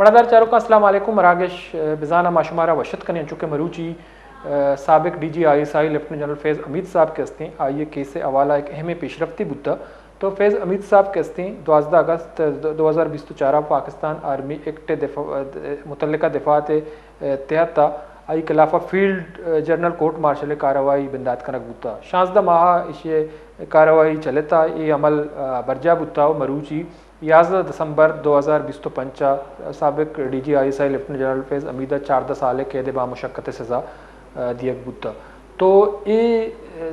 मड़ादार चारों का अस्सलाम वालेकुम मरागश बिजाना माशुमारा वशत कने चुके मरूची सबक DGISI लेफ्टिनेंट जनरल फैज़ अमीद साहब के हस्ती आइए केस अवाला एक अहम पेशरफ्ती बुद्धा तो फैज़ अमीद साहब के हस्ती 12 अगस्त 2024 पाकिस्तान आर्मी एक्ट मुतल्लिका दफात तहत आई खिलाफा फील्ड जर्नल कोर्ट मार्शल कार्रवाई बिंदात कनक बुता 16 माह इसे कार्रवाई चलेता ये अमल बरजा बुता मरूची 11 दिसंबर 2025 सबक DGISI लेफ्टिनेंट जनरल फैज़ अमीदा 14 साल कैद बामुशक्कत सज़ा दियक बुता तो ये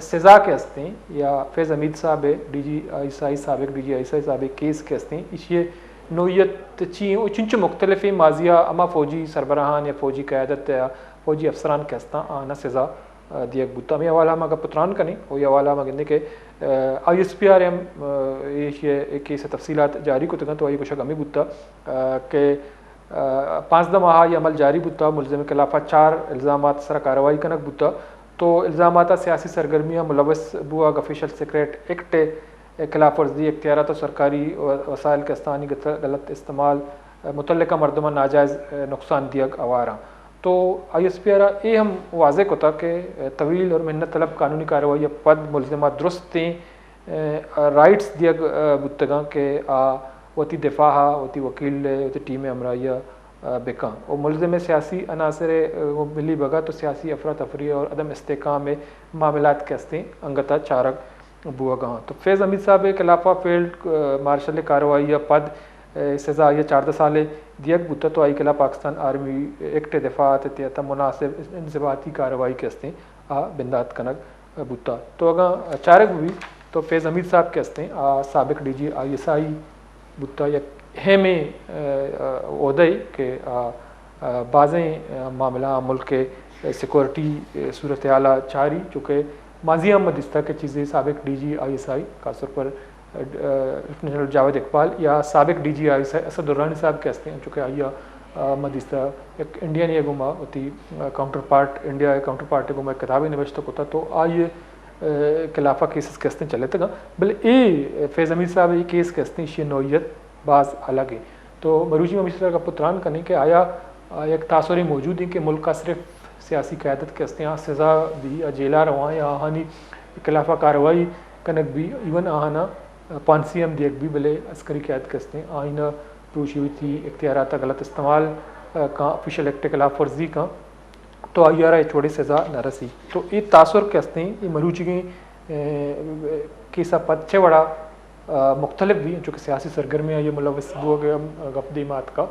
सज़ा के हस्ते या फैज़ अमीद साहब DGISI सबक DGISI साहब केस के हस्ते इसे नोयत चिंच मुख्तलिफ माजिया अमा फ़ौजी सरबराहान या फ़ौजी क़यादत या फ़ौजी अफसरान के हस्ता आना सज़ा दियक बुता मैं हवाला में पुत्रान कनी वही हवाला में गिनने के ISPRM ये केस तफसीलात जारी को तक तो आई कुछ अमी बुता के 5 माह ये अमल जारी बुता मुलज़िम के खिलाफ 4 इल्ज़ाम सर कार्रवाई कनक बुता तो इल्ज़ाम सियासी सरगर्मियाँ मुलवस बुआ ऑफिशियल सीक्रेट एक्ट खिलाफ वर्जी इख्तियार तो सरकारी वसाइल के स्थानी गलत इस्तेमाल मुतल्लिका मरदमा नाजायज़ नुकसान दियक आवारा तो ISPR ये हम वाज़े को था कि तवील और मेहनत तलब कानूनी कार्रवाई पद मुलज़िमा दुरुस्त राइट्स दिया बुतगा के वती दिफा वती वकील वती टीम अमराइया बेका और मुलज़िम सियासी अनासर मिली बगा तो सियासी अफरा तफरी और अदम इस्तेकाम में मामलात के हस्ते अंगता चारक बुआगा तो फैज़ अमीद साहब के खिलाफा फील्ड मार्शल कार्रवाई पद सज़ा ये 14 साल दियक बुता तो आई खिला पाकिस्तान आर्मी एक्ट दफात तहत मुनासिब इंजबाती कार्रवाई के हस्ते बिंदात कनक बुता तो अगर चारक भी तो फैज़ अमीद साहब के हस्ते सबक DGISI बुता या हेमे ओदई के बाज़ें मामला मुल्क के सिक्योरिटी सूरत आला चारी चूँकि माजिया मदिस्ता के चीज़ें सबक DGISI खासतौर पर लेफ्टिनेंट जनरल जावेद इकबाल या सबक DGISI असद दुर्रानी साहब के हस्ते चूँकि आइया मदिस्ता एक इंडियन ये गुमा होती counter part India counter part गुमा किताबी निवेश तक होता तो आइए खिलाफा केसेस के हस्ते चले तक बल ए फैज़ अमीद साहब ये केस के हस्ते ये नौयत बाज़ अलग है तो मरूजी में मिश्रा का पुत्रान करने के आया एक तासुरी मौजूद है कि मुल्क का सिर्फ सियासी क़यादत के हस्ते सज़ा दी या जेला रवा या आहानी खिलाफा कार्रवाई कनक भी इवन आहाना पानसी हम देख भी भले अस्करी क़यादत के हस्ते आइना पेशी हुई थी इख्तियारात गलत इस्तेमाल का ऑफिशियल एक्ट के खिलाफ वर्जी का तो आइयारा छोड़ी सज़ा न रसी तो ये तासुर के हस्ते ये मरूची की केसा पच्चे बड़ा मुख्तलिफ भी चूँकि सियासी सरगर्मियाँ ये मुलवस गफदीमात का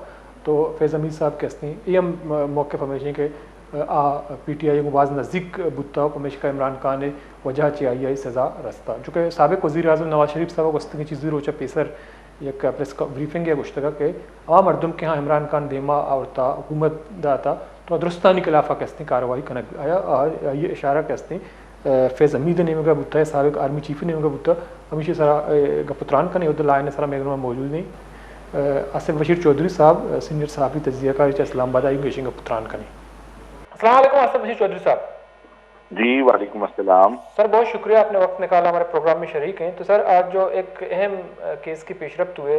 तो फैज़ अमीद साहब के हस्ते ये हम मौक़िफ़ हमेशा के PTI को बाज़ नज़दीक बुता हमेश का इमरान खान ने वजह चाहिए सज़ा रस्ता चूँकि सबक वज़ीर आज़म नवाज शरीफ साहब वस्ती चीज़ रोचा पेसर एक प्रेस ब्रीफिंग या गुश्तगा के आम मरदम के यहाँ इमरान खान देमा आवरता हुकूमत दाता तो दुरुस्तानी खिलाफा के हस्ते कार्रवाई कनक आया ये इशारा के हस्ते फैज़ अमीद ने मगा बुता है सबक आर्मी चीफ ने मगा बुता हमेशा सारा गपुत्रान का नहीं उधर लाइन सारा मेगन में मौजूद नहीं आसिफ बशीर चौधरी साहब सीनियर सहाफ़ी तजिया कार इस्लामाबाद आई गए गपुत्रान का नहीं अस्सलाम वालेकुम आसिफ बशीर चौधरी साहब जी वालेकुम अस्सलाम सर बहुत शुक्रिया आपने वक्त निकाला हमारे प्रोग्राम में शरीक हैं तो सर आज जो एक अहम केस की पेशरफ्त हुए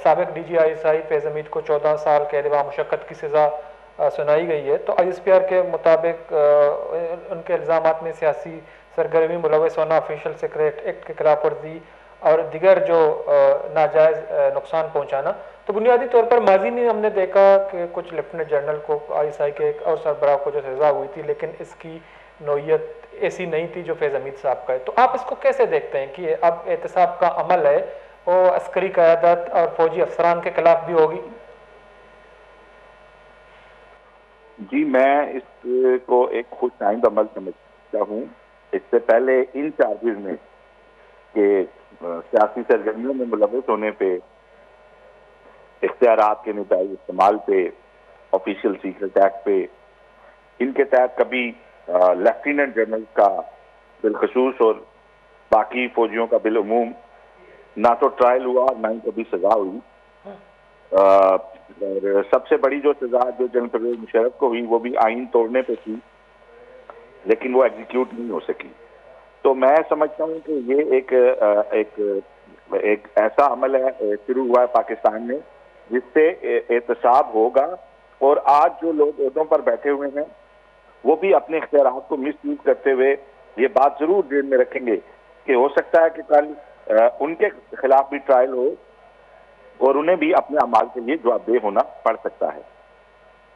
सबक DGISI फैज़ अमीद को 14 साल कैद बामुशक्कत की सज़ा सुनाई गई है तो ISPR के मुताबिक उनके इल्ज़ामात में सियासी सरगर्मी मुलवस होना ऑफिशियल सीक्रेट एक्ट के खिलाफ वर्जी और दिगर जो नाजायज़ नुकसान पहुँचाना तो बुनियादी तौर पर माजी में हमने देखा कि कुछ लेफ्टिनेंट जनरल को ISI के एक और सरबराह को जो सज़ा हुई थी लेकिन इसकी नौयत ऐसी नहीं थी जो फैज़ अमीद साहब का है तो आप इसको कैसे देखते हैं कि अब एहतसाब का अमल है वो अस्करी क़यादत और फौजी अफसरान के खिलाफ भी होगी? जी मैं इसको एक खुश आइंद अमल समझता हूँ। इससे पहले इन चार्जेस में कि सियासी सरगर्मियों में मुलव्वस होने पे इख्तियारात के नजायज़ इस्तेमाल पे ऑफिशियल सीक्रेट एक्ट पे इनके तहत कभी लेफ्टिनेंट जनरल का बिलखसूस और बाकी फौजियों का बिलउमूम ना तो ट्रायल हुआ ना ही कभी सजा हुई। और सबसे बड़ी जो सजा जो जनरल परवेज मुशर्रफ को हुई वो भी आइन तोड़ने पे थी लेकिन वो एग्जीक्यूट नहीं हो सकी। तो मैं समझता हूँ कि ये एक ऐसा अमल है शुरू हुआ है पाकिस्तान में जिससे एहतसाब होगा। और आज जो लोग ओहदों पर बैठे हुए हैं वो भी अपने इख्तियारात को मिस यूज करते हुए ये बात जरूर ध्यान में रखेंगे कि हो सकता है कि कल उनके खिलाफ भी ट्रायल हो और उन्हें भी अपने अमाल के लिए जवाबदेह होना पड़ सकता है।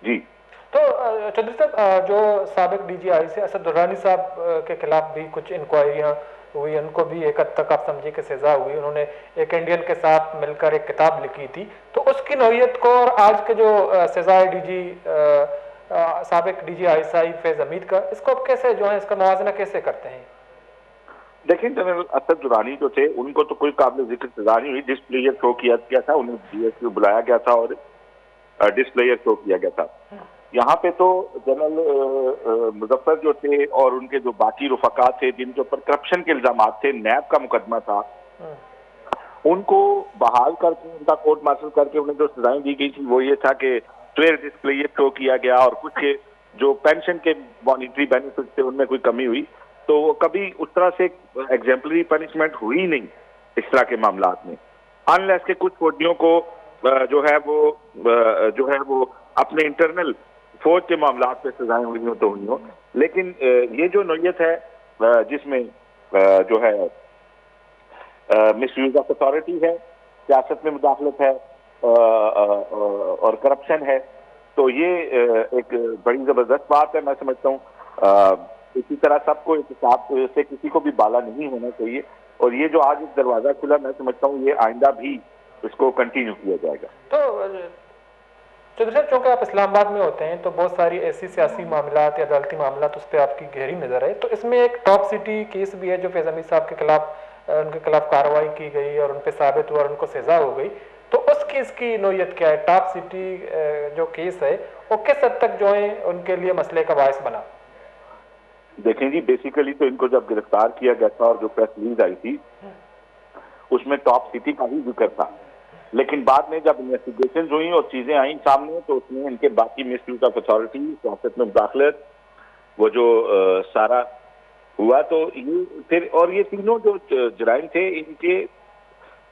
जी तो चौधरी साहब, जो साबिक DGI से असद दुर्रानी साहब के खिलाफ भी कुछ इंक्वायरियां हुई, उनको भी एक हद तक आप समझिए कि सजा हुई। उन्होंने एक इंडियन के साथ मिलकर एक किताब लिखी थी, तो उसकी नौयत को और आज के जो सजाए साबिक DGI फैज हमीद का, इसको आप कैसे जो है इसका मवाजना कैसे करते हैं? देखिए, जनरल असद दुरानी जो थे उनको तो कोई काबिल जिक्र सजा नहीं हुई। डिस्प्लेयर शो किया गया था, उन्हें DSP बुलाया गया था और डिस्प्लेयर शो किया गया था। यहाँ पे तो जनरल मुजफ्फर जो थे और उनके जो बाकी रुफका थे जिनके ऊपर करप्शन के इल्जाम थे, नैब का मुकदमा था, उनको बहाल करके उनका कोर्ट मार्शल करके उन्हें जो सजाएं दी गई थी वो ये था कि ट्वेयर डिस्प्लेयर शो किया गया और कुछ के जो पेंशन के मॉनिटरी बेनिफिट थे उनमें कोई कमी हुई। तो कभी उस तरह से एग्जाम्पलरी पनिशमेंट हुई नहीं इस तरह के मामलात में, अनलेस के कुछ फौजियों को जो है वो अपने इंटरनल फौज के मामलात पे सजाएं हुई हो तो हुई हो। लेकिन ये जो नौयत है जिसमें जो है मिसयूज ऑफ अथॉरिटी है, सियासत में मुदाखलत है और करप्शन है, तो ये एक बड़ी जबरदस्त बात है। मैं समझता हूँ इसी तरह सबको एहतसाब से किसी को भी बाला नहीं होना चाहिए। और ये जो आज एक दरवाजा खुला, मैं समझता हूँ ये आइंदा भी इसको कंटिन्यू किया जाएगा। तो चौधरी साहब, चूंकि आप इस्लामाबाद में होते हैं तो बहुत सारी ऐसी सियासी मामलात या अदालती मामलात उस पर आपकी गहरी नज़र है। तो इसमें एक टॉप सिटी केस भी है जो फैज हमीद साहब के खिलाफ उनके खिलाफ कार्रवाई की गई और उन पर साबित हुआ और उनको सजा हो गई। तो उस केस की नौयत क्या है? टॉप सिटी जो केस है वो किस हद तक जो है उनके लिए मसले का बायस बना? देखें जी, बेसिकली तो इनको जब गिरफ्तार किया गया था और जो प्रेस रिलीज आई थी उसमें टॉप सिटी का ही जिक्र था, लेकिन बाद में जब इन्वेस्टिगेशन हुई और चीजें आई सामने तो उसमें इनके बाकी मिसयूज ऑफ अथॉरिटी, सियासत में मुदाखलत, वो जो सारा हुआ, तो ये फिर और ये तीनों जो जराइम थे इनके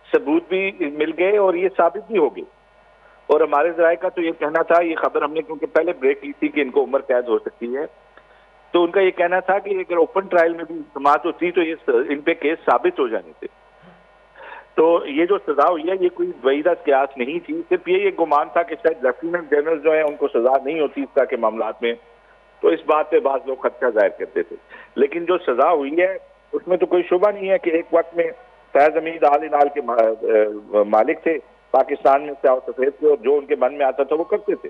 सबूत भी मिल गए और ये साबित भी हो गए। और हमारे जराये का तो ये कहना था, ये खबर हमने क्योंकि पहले ब्रेक ली थी कि इनको उम्र कैद हो सकती है, तो उनका ये कहना था कि अगर ओपन ट्रायल में भी समाअत होती तो ये इन पे केस साबित हो जाने थे। तो ये जो सजा हुई है ये कोई वहीदा क्यास नहीं थी, सिर्फ ये गुमान था कि शायद लेफ्टिनेंट जनरल जो है उनको सजा नहीं होती इस तरह के मामलात में, तो इस बात पे बात लोग खदशा जाहिर करते थे। लेकिन जो सजा हुई है उसमें तो कोई शुबा नहीं है कि एक वक्त में फैज हमीद आल इनाल के मालिक थे, पाकिस्तान में स्याह सफेद थे और जो उनके मन में आता था वो करते थे।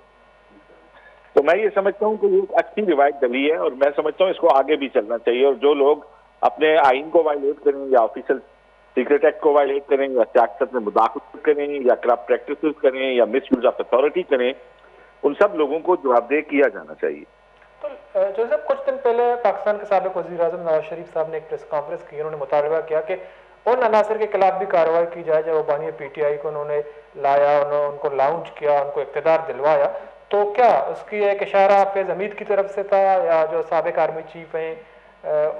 तो मैं ये समझता हूँ कि ये एक अच्छी रिवायत डली है और मैं समझता हूँ इसको आगे भी चलना चाहिए। और जो लोग अपने आइन को वायलेट करें या ऑफिशियल सीक्रेट एक्ट को वायलेट करें या सियासत में मुदाखलत करें या करप्ट प्रैक्टिसेस करें या मिसयूज ऑफ अथॉरिटी करें, उन सब लोगों को जवाबदेह किया जाना चाहिए। तो जो साहब, कुछ दिन पहले पाकिस्तान के साबिक वज़ीर आज़म नवाज शरीफ साहब ने एक प्रेस कॉन्फ्रेंस की, उन्होंने मुतालबा किया कि उन अनासर के खिलाफ भी कार्रवाई की जाए जो बानी PTI को उन्होंने लाया, उनको लाउंच किया, उनको इक़्तिदार दिलवाया। तो क्या उसकी एक इशारा फैज हमीद की तरफ से था या जो साबिक आर्मी चीफ हैं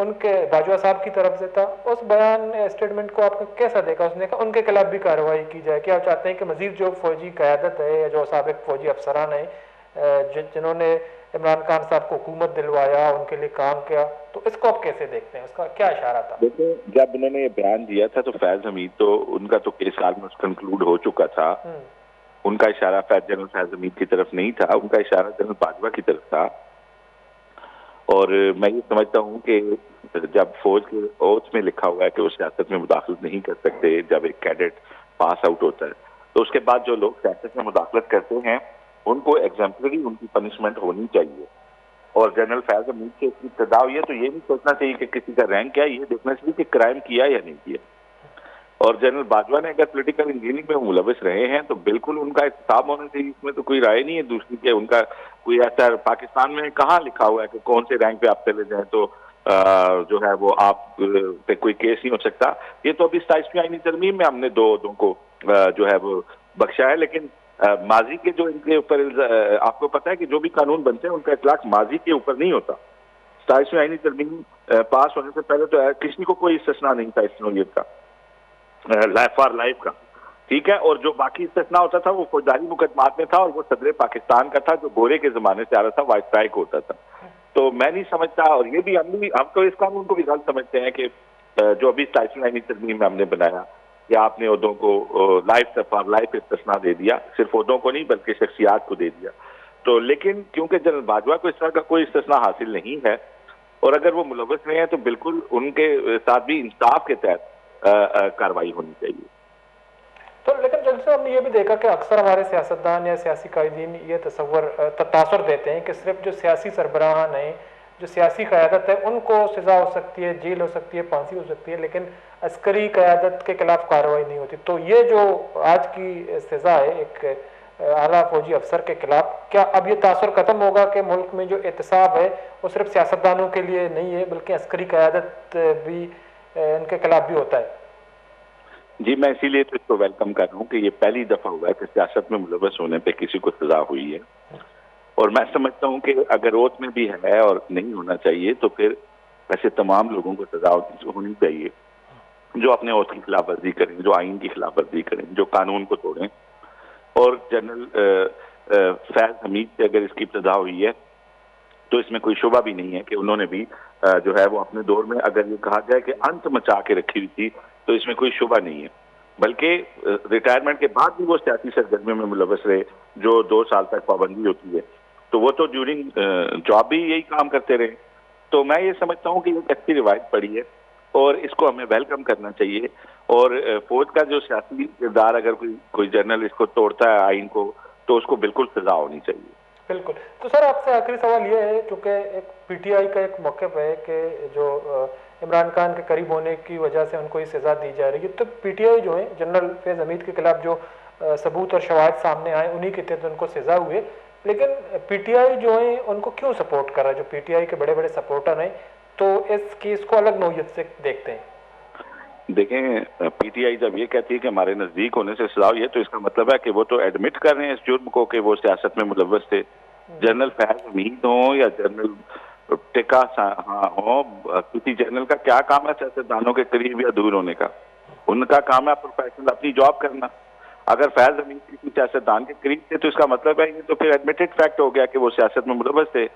उनके बाजवा साहब की तरफ से था? उस बयान स्टेटमेंट को आपने कैसा देखा? उसने कहा उनके खिलाफ भी कार्रवाई की जाए। क्या चाहते हैं कि मजीद जो फौजी क़यादत है या जो साबिक फौजी अफसरान हैं जिन्होंने इमरान खान साहब को हुकूमत दिलवाया, उनके लिए काम किया, तो इसको आप कैसे देखते हैं? उसका क्या इशारा था? देखिए, जब उन्होंने ये बयान दिया था तो फैज हमीद तो उनका तो केस ऑलमोस्ट कंक्लूड हो चुका था। उनका इशारा जनरल फैज हमीद की तरफ नहीं था, उनका इशारा जनरल बाजवा की तरफ था। और मैं ये समझता हूँ कि जब फौज के ओथ में लिखा हुआ है कि वो सियासत में मुदाखलत नहीं कर सकते, जब एक कैडेट पास आउट होता है तो उसके बाद जो लोग सियासत में मुदाखलत करते हैं उनको एग्जाम्पलरी उनकी पनिशमेंट होनी चाहिए। और जनरल फैज हमीद से इसकी इब्तिदा हुई है तो ये नहीं सोचना चाहिए कि किसी का रैंक क्या है, ये देखना चाहिए कि क्राइम किया या नहीं किया। और जनरल बाजवा ने अगर पॉलिटिकल इंजीनियरिंग में मुलविस रहे हैं तो बिल्कुल उनका हिसाब होना चाहिए, इसमें तो कोई राय नहीं है दूसरी के। उनका कोई ऐसा पाकिस्तान में कहाँ लिखा हुआ है कि कौन से रैंक पे आप चले जाएं तो जो है वो आप पे कोई केस नहीं हो सकता। ये तो अभी 27वीं आईनी तरमीम में हमने दो को जो है वो बख्शा है, लेकिन माजी के जो इनके ऊपर आपको पता है कि जो भी कानून बनते हैं उनका इतलाक माजी के ऊपर नहीं होता। 27वीं आईनी तरमीम पास होने से पहले तो किसी को कोई इस्तिस्ना नहीं था इस नौयत का, लाइफ फॉर लाइफ का। ठीक है, और जो बाकी इस्तेस्ना होता था वो फौजदारी मुकदमात में था, और वो सदर पाकिस्तान का था जो गोरे के जमाने से आ रहा था, वाइसराय को होता था। तो मैं नहीं समझता, और ये भी हम तो इस कानून को भी गलत समझते हैं कि जो अभी टाइटल 9 तरमीम में हमने बनाया, या आपने उहदों को लाइफ इस्तेस्ना दे दिया, सिर्फ उहदों को नहीं बल्कि शख्सियात को दे दिया। तो लेकिन क्योंकि जनरल बाजवा को इस तरह का कोई इस्तेस्ना हासिल नहीं है, और अगर वो मुलव्वस नहीं है, तो बिल्कुल उनके साथ भी इंसाफ के तहत कार्रवाई होनी चाहिए। तो लेकिन जब से हमने ये भी देखा कि अक्सर हमारे सियासतदान या सियासी कायदीन ये ततासुर देते हैं कि सिर्फ जो सियासी सरबराहान हैं, जो सियासी क़यादत है, उनको सज़ा हो सकती है, जेल हो सकती है, फांसी हो सकती है, लेकिन अस्करी क़यादत के खिलाफ कार्रवाई नहीं होती। तो ये जो आज की सज़ा है एक आला फौजी अफसर के खिलाफ, क्या अब ये तासुर ख़त्म होगा कि मुल्क में जो एहतसाब है वो सिर्फ सियासतदानों के लिए नहीं है बल्कि अस्करी क़यादत भी इनके खिलाफ भी होता है? जी, मैं इसीलिए तो इसको वेलकम कर रहा हूँ कि ये पहली दफा हुआ है कि सियासत में मुलव्वस होने पे किसी को सजा हुई है। और मैं समझता हूँ कि अगर ओत में भी है और नहीं होना चाहिए, तो फिर ऐसे तमाम लोगों को सजा होनी चाहिए जो अपने ओत की खिलाफ वर्जी करें, जो आइन की खिलाफ वर्जी करें, जो कानून को तोड़ें। और जनरल फैज हमीद से अगर इसकी सजा हुई है तो इसमें कोई शुबा भी नहीं है कि उन्होंने भी जो है वो अपने दौर में, अगर ये कहा जाए कि अंत मचा के रखी हुई थी, तो इसमें कोई शुबा नहीं है। बल्कि रिटायरमेंट के बाद भी वो सियासी सरगर्मियों में मुलव्वस रहे, जो 2 साल तक पाबंदी होती है, तो वो तो ड्यूरिंग जॉब भी यही काम करते रहे। तो मैं ये समझता हूँ कि एक अच्छी रिवायत पड़ी है और इसको हमें वेलकम करना चाहिए। और फौज का जो सियासी किरदार, अगर कोई जर्नल इसको तोड़ता है आइन को, तो उसको बिल्कुल सजा होनी चाहिए। बिल्कुल। तो सर आपसे आखिरी सवाल ये है, चूँकि एक पीटीआई का एक मौक़िफ़ है कि जो इमरान खान के करीब होने की वजह से उनको ये सज़ा दी जा रही है, तो पीटीआई जो है जनरल फैज़ हमीद के खिलाफ जो सबूत और शवाहिद सामने आए उन्हीं के तहत उनको सज़ा हुई है, लेकिन पीटीआई जो है उनको क्यों सपोर्ट कर रहा है? जो पीटीआई के बड़े बड़े सपोर्टर हैं तो इस केस को अलग नौयत से देखते हैं। देखें, पीटीआई जब ये कहती है कि हमारे नजदीक होने से सजा हुई है, तो इसका मतलब है कि वो तो एडमिट कर रहे हैं इस जुर्म को कि वो सियासत में मुलव्वस थे। जनरल फैज हमीद हो या जनरल टिका हो, किसी जनरल का क्या काम है सियासतदानों के करीब या दूर होने का? उनका काम है प्रोफेशनल अपनी जॉब करना। अगर फैज हमीद किसी सियासतदान के करीब थे, तो इसका मतलब है ये तो फिर एडमिटेड फैक्ट हो गया कि वो सियासत में मुलव्वस थे।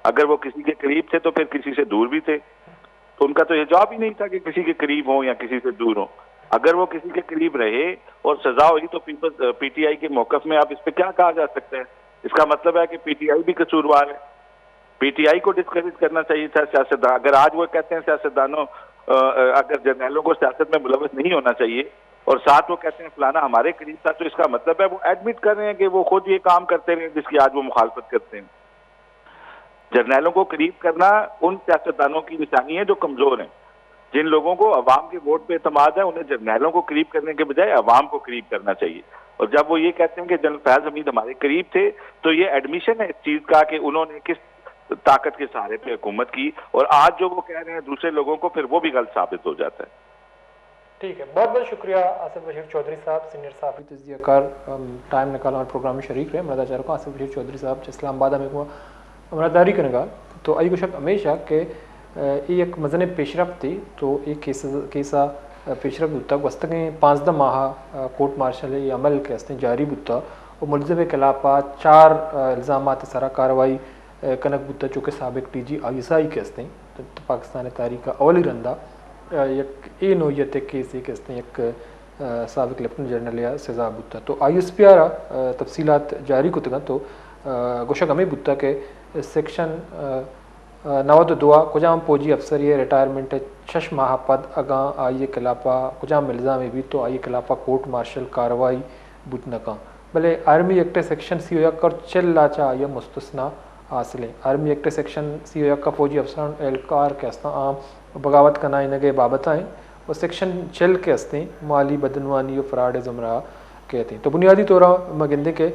अगर वो किसी के करीब थे तो फिर किसी से दूर भी थे, तो उनका तो ये जॉब ही नहीं था कि किसी के करीब हो या किसी से दूर हो। अगर वो किसी के करीब रहे और सजा हुई, तो पीटीआई के मौकफ में आप इस पे क्या कहा जा सकता है? इसका मतलब है कि पीटीआई भी कसूरवार है। पीटीआई को डिस्करेज करना चाहिए था सियासतदान। अगर आज वो कहते हैं सियासतदानों, अगर जर्नैलों को सियासत में मुलव्वस नहीं होना चाहिए, और साथ वो कहते हैं फलाना हमारे करीब था, तो इसका मतलब है वो एडमिट कर रहे हैं कि वो खुद ये काम करते रहे जिसकी आज वो मुखालफत करते हैं। जर्नैलों को करीब करना उन सियासतदानों की निशानी है जो कमजोर हैं। जिन लोगों को अवाम के वोट पे एतमाद है, उन्हें जर्नैलों को करीब करने के बजाय अवाम को करीब करना चाहिए। और जब वो ये कहते हैं कि जनरल फैज हमीद हमारे करीब थे, तो ये एडमिशन है इस चीज का कि उन्होंने किस ताकत के सहारे पे हुकूमत की, और आज जो वो कह रहे हैं दूसरे लोगों को, फिर वो भी गलत साबित हो जाता है। ठीक है, बहुत बहुत शुक्रिया आसिफ बशीर चौधरी साहब, सीनियर साहब तजियाकार, टाइम निकाला और प्रोग्राम में शरीक रहे। मरदाचार को आसिफ बशीर चौधरी साहब इस्लामाबाद में अमरादारी करेगा, तो आई कुछ हमेशा के एक मजन पेशरफ थी, तो एक केसा पेशरफ बुता वस्तगे 5 माह कोर्ट मार्शल ये अमल के हस्ते जारी बुता और मुलजम खिलाफा 4 इल्ज़ाम सरा कार्रवाई कनक बुता चूँकि सबक टीजी आईएसआई के हस्ते तो पाकिस्तान तारीख अवली रंदा एक ए नोयत केस के हस्ते एक सबक लेफ्टिनेंट जनरल या सजा बुता, तो ISPR तफसीलात जारी कुतगा, तो गोशक हमें बुता के सेक्शन 92 कुजाम फौजी अफसर ये रिटायरमेंट 6 माह पद अगा आइए खिलाफा कुजाम इल्ज़ाम भी तो आइए खिलाफा कोर्ट मार्शल कार्रवाई बुतनका भले आर्मी एक्ट सेक्शन CO कर चल लाचा आइए मुस्तस्ना हासिल आर्मी एक्ट सेक्शन CO का फौजी अफसर एहलकार के हस्ता आम बगावत करना इनके बाबत हैं, और सेक्शन चल के हस्ते माली बदनवानी और फ्राड ज़मरा कहते हैं। तो बुनियादी तौर मगिंदे के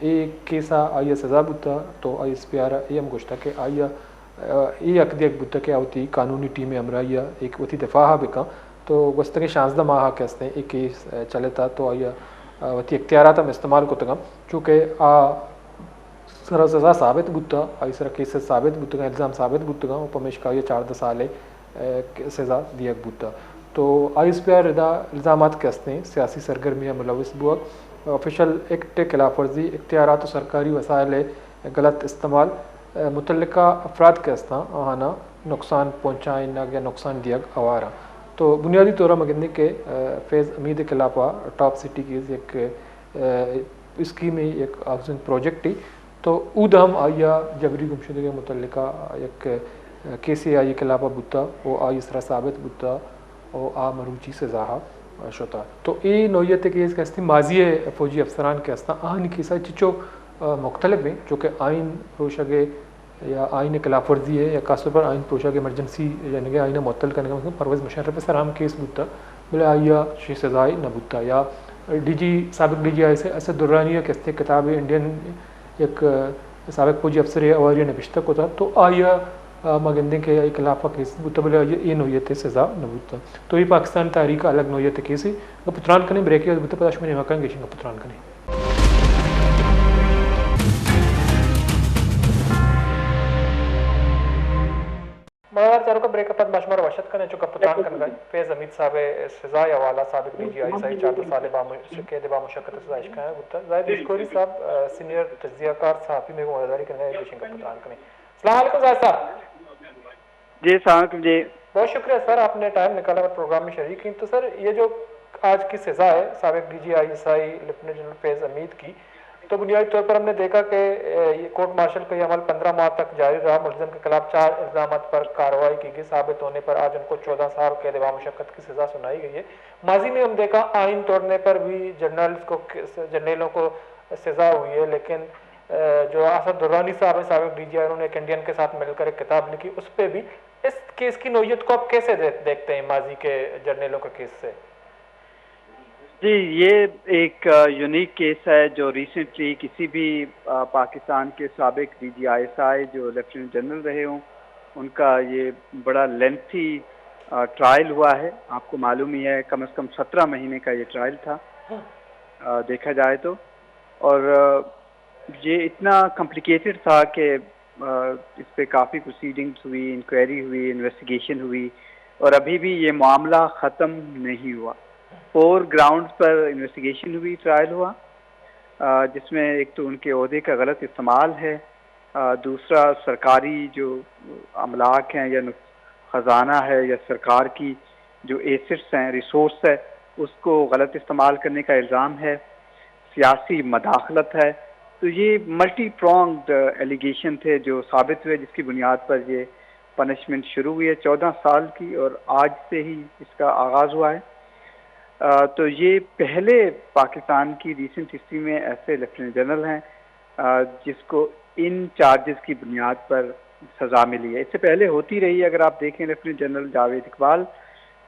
एक केसा आइए सजा बुता, तो ISPR ये हम गोश्ता के आइया ये अकदी एक बुता के आवती कानूनी टीम अमराइया एक वती दफा बिका, तो वस्त के 16 माह के हस्ते एक केस चलता, तो आइया वती इख्तियारात हम इस्तेमाल को तगम चूँकि सरा सजा साबित बुता आई सरा केस साबित बुतगा इल्ज़ाम साबित बुतगा और पमेश का ये 4 साल सजा दिया बुता, तो ISPR इल्ज़ामात के हस्ते सियासी सरगर्मियाँ मुलविस बुआ ऑफिशल एक्ट खिलाफ वर्जी इख्तियारात सरकारी वसाइल गलत इस्तेमाल मुतल्लिका अफराद के हस्ता आना नुकसान पहुँचाइन या नुकसान दिया आवारा। तो बुनियादी तौर पर गिनने के फैज़ अमीद के खिलाफ टॉप सिटी की एक स्कीम ही एक हाउसिंग प्रोजेक्ट ही तो ऊद हम आया जबरी गुमशुदगी मुतल्लिका एक केसी आई खिलाफ बुता वो आई इसरा साबित बुता और आ मरूची से जाहा शोता। तो ये नोयत केस के हस्ती माजी फौजी अफसरान के हस्ता आहन केसा चिचो मुख्तलिफ हैं जो कि आइन प्रोशगे या आइन खिलाफ वर्जी है या खासतौर पर आइन प्रोशा के इमरजेंसी यानी कि आइन मुअत्तल करने का मतलब परवेज़ मुशर्रफ सर हम केस बुता बोले आइया शी सजाई न बुता या DG साबिक DG आई से असद दुर्रानिया के हस्ते किताब इंडियन एक साबिक फौजी अफसर है और ये नबिश्ता को था तो आइया मगंदे के खिलाफ केस बुता बोले ये नोयत सज़ा न बुता। तो ये पाकिस्तान तारीख अलग नोयत केस है पुत्रान कने ब्रेक बुता पता मैंने मकान गेशिंग पुत्रान कने मगर चारों का ब्रेकअप पर मशमर वशत करने चुका पुत्रान कन गए फैज़ अमीद साहब सज़ा हवाला साबिक DG आई सही 4 साल के दिबा मुशक्कत सज़ा इश्का है बुता जाहिद इश्कोरी साहब सीनियर तज्जियाकार सहाफ़ी में मददारी करने गेशिंग पुत्रान कने। अस्सलाम वालेकुम जाहिद साहब। जी सलाम जी, बहुत शुक्रिया सर आपने टाइम निकाला और प्रोग्राम में शरीक की। तो सर ये जो आज की सज़ा है साबिक DG ISI लेफ्टिनेंट जनरल फैज़ अमीद की तो बुनियादी तौर पर हमने देखा कि ये कोर्ट मार्शल का ये अमल 15 माह तक जारी रहा। मुलज़िम के खिलाफ 4 इल्ज़ाम पर कार्रवाई की गई। साबित होने पर आज उनको 14 साल कैद व मुशक्कत की सज़ा सुनाई गई है। माजी में हम देखा आइन तोड़ने पर भी जर्नलों को सज़ा हुई है, लेकिन जो असद दुर्रानी साहब है साबिक DG उन्होंने एक इंडियन के साथ मिलकर एक किताब लिखी, उस पर भी इस केस की नोयत को आप कैसे देखते हैं माजी के जर्नलों के केस से? जी ये एक यूनिक केस है जो रिसेंटली किसी भी पाकिस्तान के साबिक DG ISI जो लेफ्टिनेंट जनरल रहे हों उनका ये बड़ा लेंथी ट्रायल हुआ है। आपको मालूम ही है कम से कम 17 महीने का ये ट्रायल था देखा जाए तो, और ये इतना कॉम्प्लिकेटेड था कि इस पे काफ़ी प्रोसीडिंग्स हुई, इंक्वायरी हुई, इन्वेस्टिगेशन हुई और अभी भी ये मामला ख़त्म नहीं हुआ। 4 ग्राउंड्स पर इन्वेस्टिगेशन हुई, ट्रायल हुआ, जिसमें एक तो उनके ओहदे का गलत इस्तेमाल है, दूसरा सरकारी जो अमलाक हैं या ख़जाना है या सरकार की जो एसेट्स हैं, रिसोर्स है, उसको गलत इस्तेमाल करने का इल्ज़ाम है, सियासी मदाखलत है। तो ये मल्टी प्रॉन्ग्ड एलिगेशन थे जो साबित हुए, जिसकी बुनियाद पर ये पनिशमेंट शुरू हुई है 14 साल की और आज से ही इसका आगाज़ हुआ है। तो ये पहले पाकिस्तान की रिसेंट हिस्ट्री में ऐसे लेफ्टिनेंट जनरल हैं जिसको इन चार्जेस की बुनियाद पर सज़ा मिली है। इससे पहले होती रही है, अगर आप देखें लेफ्टिनेंट जनरल जावेद इकबाल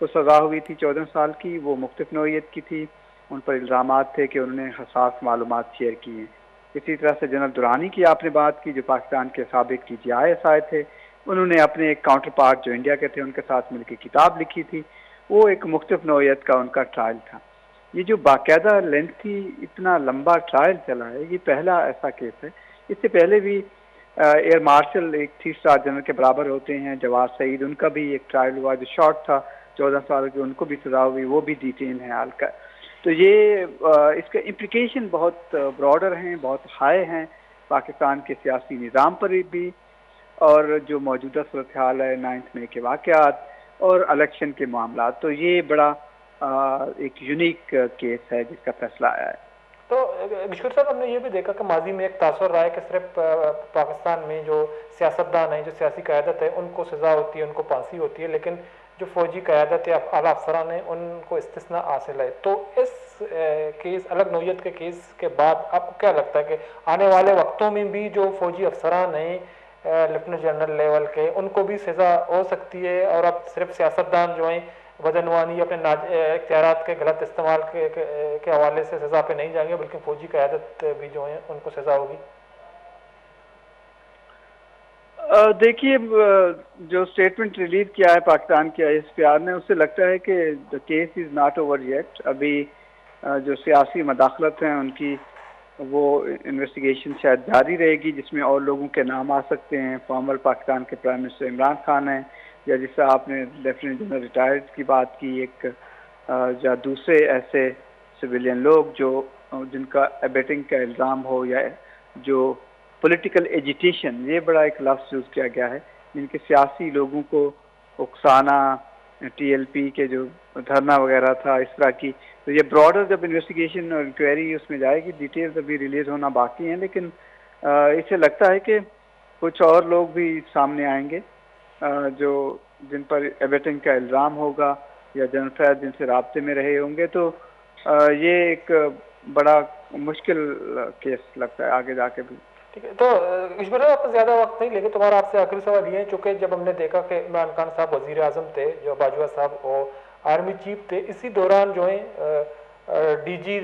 को सज़ा हुई थी 14 साल की, वो मुख्तलिफ नौइयत की थी, उन पर इल्ज़ामात थे कि उन्होंने हसास मालूमात शेयर की हैं। इसी तरह से जनरल दुरानी की आपने बात की जो पाकिस्तान के साबिक DG ISI थे, उन्होंने अपने एक काउंटर पार्ट जो इंडिया के थे उनके साथ मिलकर किताब लिखी थी, वो एक मुख्तलिफ नौइयत का उनका ट्रायल था। ये जो बाकायदा लेंथी इतना लंबा ट्रायल चला है ये पहला ऐसा केस है। इससे पहले भी एयर मार्शल एक 3 स्टार जनरल के बराबर होते हैं जवाद सईद, उनका भी एक ट्रायल हुआ जो शॉर्ट था 14 साल की, उनको भी सजा हुई, वो भी डिटेन है हाल का। तो ये इसके इम्प्लिकेशन बहुत ब्रॉडर हैं, बहुत हाई हैं पाकिस्तान के सियासी निज़ाम पर भी और जो मौजूदा सूरत हाल है 9 मई के वाक़यात और इलेक्शन के मामला। तो ये बड़ा एक यूनिक केस है जिसका फैसला आया है। तो गिशोर साहब हमने ये भी देखा कि माजी में एक तासुर रहा है कि सिर्फ पाकिस्तान में जो सियासतदान हैं, जो सियासी क़यादत है, उनको सज़ा होती है, उनको फांसी होती है, लेकिन जो फौजी क़यादत या आला अफसरान हैं उनको इस्तिस्ना हासिल है। तो इस केस अलग नौयत के केस के बाद आपको क्या लगता है कि आने वाले वक्तों में भी जो फौजी अफसरान हैं लेफ्टिनेंट जनरल लेवल के उनको भी सज़ा हो सकती है और अब सिर्फ सियासतदान जो हैं बदनवानी अपने इख्तियारात के गलत इस्तेमाल के हवाले से सज़ा पे नहीं जाएंगे बल्कि फौजी क़यादत भी जो हैं उनको सज़ा होगी? देखिए जो स्टेटमेंट रिलीज किया है पाकिस्तान के ISPR ने उससे लगता है कि the case is not over yet. अभी जो सियासी मदाखलत हैं उनकी वो इन्वेस्टिगेशन शायद जारी रहेगी जिसमें और लोगों के नाम आ सकते हैं। फॉर्मर पाकिस्तान के प्राइम मिनिस्टर इमरान खान हैं, या जिससे आपने लेफ्टिनेंट जनरल रिटायर्ड की बात की, एक या दूसरे ऐसे सिविलियन लोग जो जिनका एबेटिंग का इल्ज़ाम हो, या जो पॉलिटिकल एजिटेशन, ये बड़ा एक लफ्ज़ यूज़ किया गया है, जिनके सियासी लोगों को उकसाना, टीएलपी के जो धरना वगैरह था इस तरह की। तो ये ब्रॉडर जब इन्वेस्टिगेशन और इंक्वायरी उसमें जाएगी, डिटेल्स अभी रिलीज होना बाकी हैं, लेकिन इससे लगता है कि कुछ और लोग भी सामने आएंगे जो जिन पर एबेटिंग का इल्ज़ाम होगा या जनरल फैज़ जिनसे राब्ते में रहे होंगे। तो ये एक बड़ा मुश्किल केस लगता है आगे जाके भी। ठीक है, तो ईश्वर आप ज़्यादा वक्त नहीं लेंगे, तुम्हारा आपसे आखिरी सवाल ये है, चूँकि जब हमने देखा कि इमरान खान साहब वज़ीर आज़म थे, जो बाजवा साहब और आर्मी चीफ थे, इसी दौरान जो है डीजी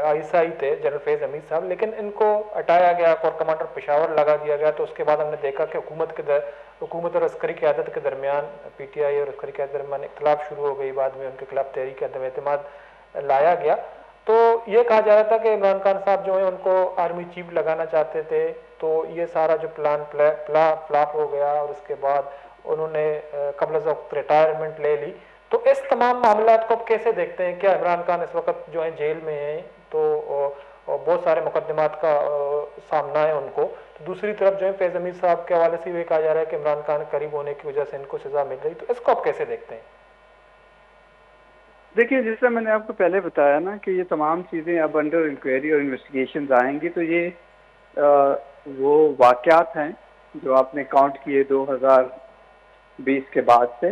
आईएसआई थे जनरल फैज़ हमीद साहब, लेकिन इनको हटाया गया, कोर कमांडर पेशावर लगा दिया गया। तो उसके बाद हमने देखा कि हुकूमत और अस्करी क़यादत के दरमियान, पीटीआई और अस्करी क़यादत के दरमियान इख्तलाफ शुरू हो गई। बाद में उनके खिलाफ तहरीक अदम एतमाद लाया गया। तो ये कहा जा रहा था कि इमरान खान साहब जो है उनको आर्मी चीफ लगाना चाहते थे, तो ये सारा जो प्लान फ्लॉप हो गया और उसके बाद उन्होंने कबल वक्त रिटायरमेंट ले ली। तो इस तमाम मामला को आप कैसे देखते हैं? क्या इमरान खान इस वक्त जो है जेल में हैं, तो बहुत सारे मुकदमात का सामना है उनको, तो दूसरी तरफ जो है फैज़ हमीद साहब के हवाले से ये कहा जा रहा है कि इमरान खान करीब होने की वजह से इनको सज़ा मिल रही। तो इसको आप कैसे देखते हैं? देखिए, जिस मैंने आपको पहले बताया ना कि ये तमाम चीज़ें अब अंडर इंक्वायरी और इन्वेस्टिगेशन आएंगी, तो ये वो वाक़यात हैं जो आपने काउंट किए 2020 के बाद से,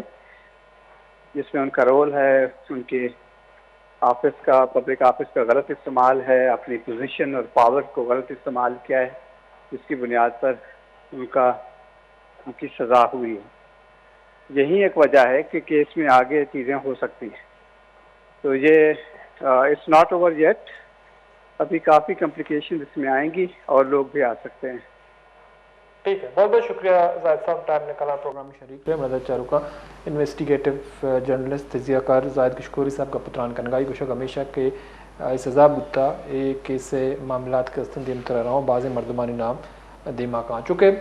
जिसमें उनका रोल है, उनके ऑफिस का, पब्लिक ऑफिस का गलत इस्तेमाल है, अपनी पोजीशन और पावर को गलत इस्तेमाल किया है, जिसकी बुनियाद पर उनकी सज़ा हुई है। यही एक वजह है कि केस में आगे चीज़ें हो सकती हैं। तो ये इट्स नॉट ओवर येट, अभी काफ़ी कॉम्प्लिकेशन इसमें आएंगी और लोग भी आ सकते हैं। ठीक है, बहुत बहुत शुक्रिया जाहिद साहब, टाइम निकाला प्रोग्राम में शरीक रहे। मदद चारूका इन्वेस्टिगेटिव जर्नलिस्ट तजियाकार जाहिद कशकोरी साहब का पुत्रान कनगाई कुशक हमेशा के सज़ा बुता एक कैसे मामलात के अस्तन दीम तरह रहा हूँ बाज़ मरदमानी नाम दिमा का, चूँकि